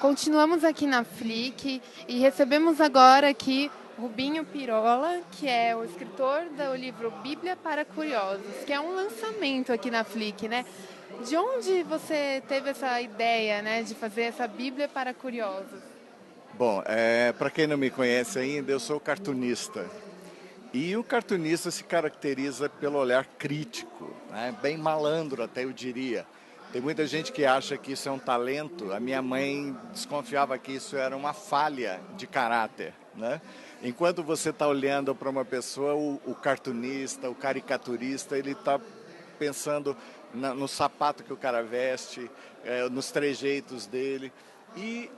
Continuamos aqui na Flick e recebemos agora aqui Rubinho Pirola, que é o escritor do livro Bíblia para Curiosos, que é um lançamento aqui na Flick, né? De onde você teve essa ideia, né, de fazer essa Bíblia para Curiosos? Bom, para quem não me conhece ainda, eu sou cartunista. E o cartunista se caracteriza pelo olhar crítico, né? Bem malandro até eu diria. Tem muita gente que acha que isso é um talento. A minha mãe desconfiava que isso era uma falha de caráter, né? Enquanto você está olhando para uma pessoa, o cartunista, o caricaturista, ele está pensando no sapato que o cara veste, nos trejeitos dele. E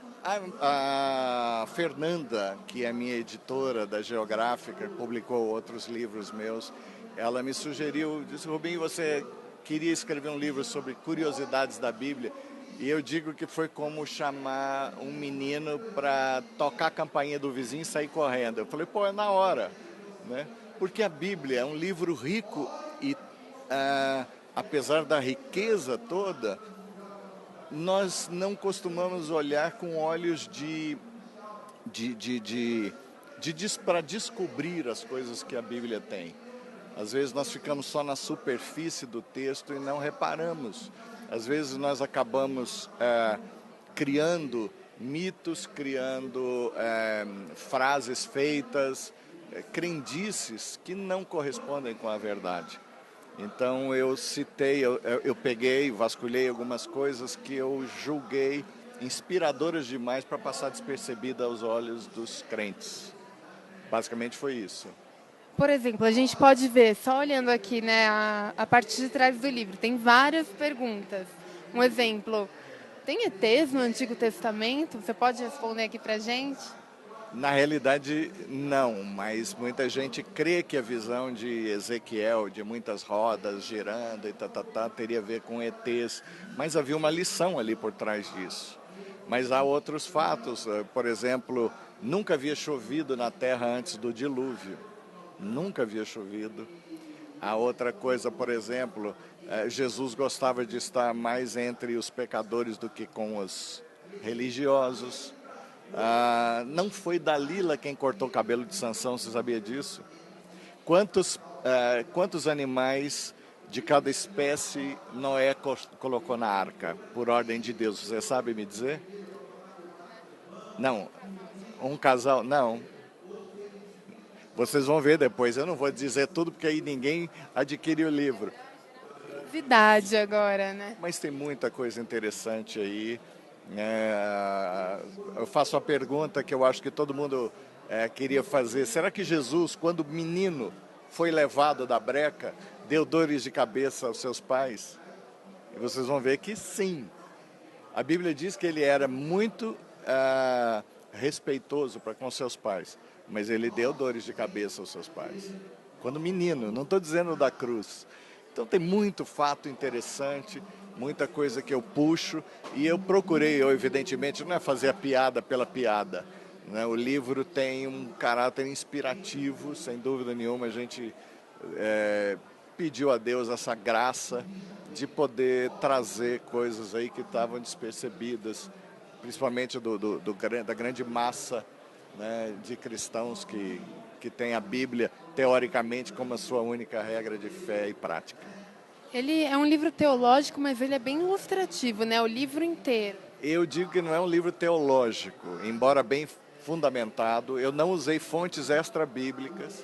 a Fernanda, que é minha editora da Geográfica, publicou outros livros meus, ela me sugeriu, disse, Rubinho, você queria escrever um livro sobre curiosidades da Bíblia? E eu digo que foi como chamar um menino para tocar a campainha do vizinho e sair correndo. Eu falei, pô, é na hora, né? Porque a Bíblia é um livro rico e, apesar da riqueza toda, nós não costumamos olhar com olhos para descobrir as coisas que a Bíblia tem. Às vezes nós ficamos só na superfície do texto e não reparamos. Às vezes nós acabamos criando mitos, criando frases feitas, crendices que não correspondem com a verdade. Então eu citei, eu peguei, vasculhei algumas coisas que eu julguei inspiradoras demais para passar despercebida aos olhos dos crentes. Basicamente foi isso. Por exemplo, a gente pode ver, só olhando aqui, né, a parte de trás do livro, tem várias perguntas. Um exemplo, tem ETs no Antigo Testamento? Você pode responder aqui pra gente? Na realidade, não, mas muita gente crê que a visão de Ezequiel, de muitas rodas girando e teria a ver com ETs, mas havia uma lição ali por trás disso. Mas há outros fatos, por exemplo, nunca havia chovido na terra antes do dilúvio, nunca havia chovido. A outra coisa, por exemplo, Jesus gostava de estar mais entre os pecadores do que com os religiosos. Não foi Dalila quem cortou o cabelo de Sansão, você sabia disso? Quantos animais de cada espécie Noé colocou na arca, por ordem de Deus? Você sabe me dizer? Não. Um casal? Não. Vocês vão ver depois, eu não vou dizer tudo porque aí ninguém adquire o livro. Novidade agora, né? Mas tem muita coisa interessante aí. Eu faço a pergunta que eu acho que todo mundo queria fazer. Será que Jesus, quando menino, foi levado da breca, deu dores de cabeça aos seus pais? E vocês vão ver que sim. A Bíblia diz que ele era muito respeitoso para com seus pais, mas ele deu dores de cabeça aos seus pais. Quando menino, não estou dizendo da cruz. Então tem muito fato interessante, muita coisa que eu puxo e eu procurei, evidentemente, não é fazer a piada pela piada, né? O livro tem um caráter inspirativo, sem dúvida nenhuma, a gente pediu a Deus essa graça de poder trazer coisas aí que estavam despercebidas, principalmente da grande massa, né, de cristãos que tem a Bíblia, teoricamente, como a sua única regra de fé e prática. Ele é um livro teológico, mas ele é bem ilustrativo, né? O livro inteiro. Eu digo que não é um livro teológico, embora bem fundamentado. Eu não usei fontes extra-bíblicas,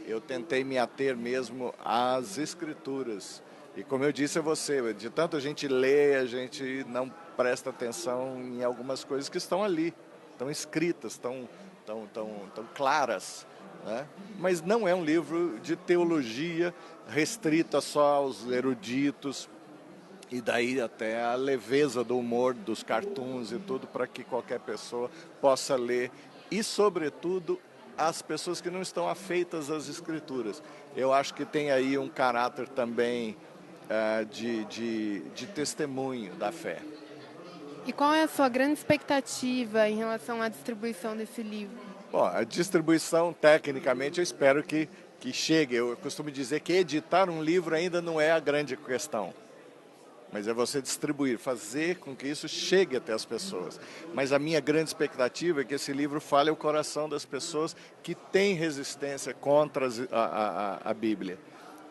eu tentei me ater mesmo às escrituras. E como eu disse a você, de tanto a gente lê, a gente não presta atenção em algumas coisas que estão ali, estão escritas, tão claras, né? Mas não é um livro de teologia restrita só aos eruditos, e daí até a leveza do humor dos cartoons e tudo, para que qualquer pessoa possa ler. E, sobretudo, as pessoas que não estão afeitas às escrituras. Eu acho que tem aí um caráter também de testemunho da fé. E qual é a sua grande expectativa em relação à distribuição desse livro? Bom, a distribuição, tecnicamente, eu espero que chegue. Eu costumo dizer que editar um livro ainda não é a grande questão. mas é você distribuir, fazer com que isso chegue até as pessoas. Mas a minha grande expectativa é que esse livro fale ao coração das pessoas que têm resistência contra a Bíblia.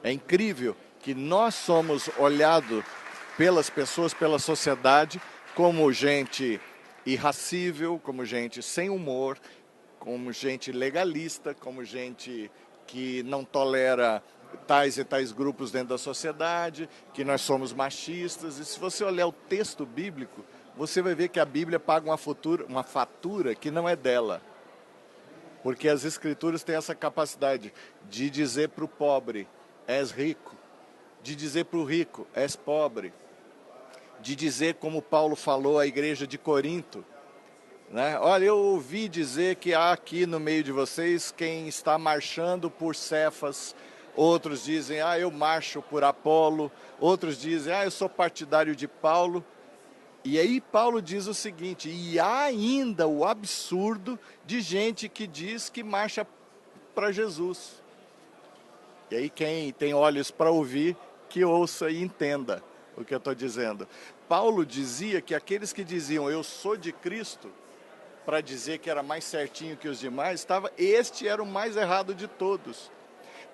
É incrível que nós somos olhados pelas pessoas, pela sociedade, como gente irracível, como gente sem humor, como gente legalista, como gente que não tolera tais e tais grupos dentro da sociedade, que nós somos machistas. E se você olhar o texto bíblico, você vai ver que a Bíblia paga uma fatura que não é dela. Porque as Escrituras têm essa capacidade de dizer para o pobre, és rico, de dizer para o rico, és pobre, de dizer como Paulo falou à igreja de Corinto, né? Olha, eu ouvi dizer que há aqui no meio de vocês quem está marchando por Cefas, outros dizem, eu marcho por Apolo, outros dizem, eu sou partidário de Paulo. E aí Paulo diz o seguinte, e há ainda o absurdo de gente que diz que marcha para Jesus. E aí quem tem olhos para ouvir, que ouça e entenda o que eu estou dizendo. Paulo dizia que aqueles que diziam, eu sou de Cristo, para dizer que era mais certinho que os demais, este era o mais errado de todos.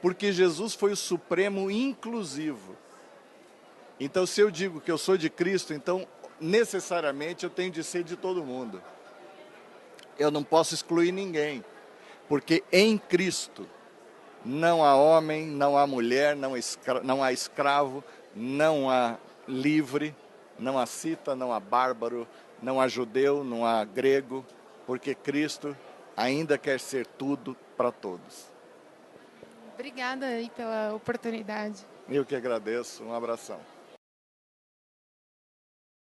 Porque Jesus foi o supremo inclusivo. Então, se eu digo que eu sou de Cristo, então, necessariamente, eu tenho de ser de todo mundo. Eu não posso excluir ninguém. Porque em Cristo, não há homem, não há mulher, não há escravo, não há livre, não há cita, não há bárbaro, não há judeu, não há grego, porque Cristo ainda quer ser tudo para todos. Obrigada aí pela oportunidade. Eu que agradeço, um abração.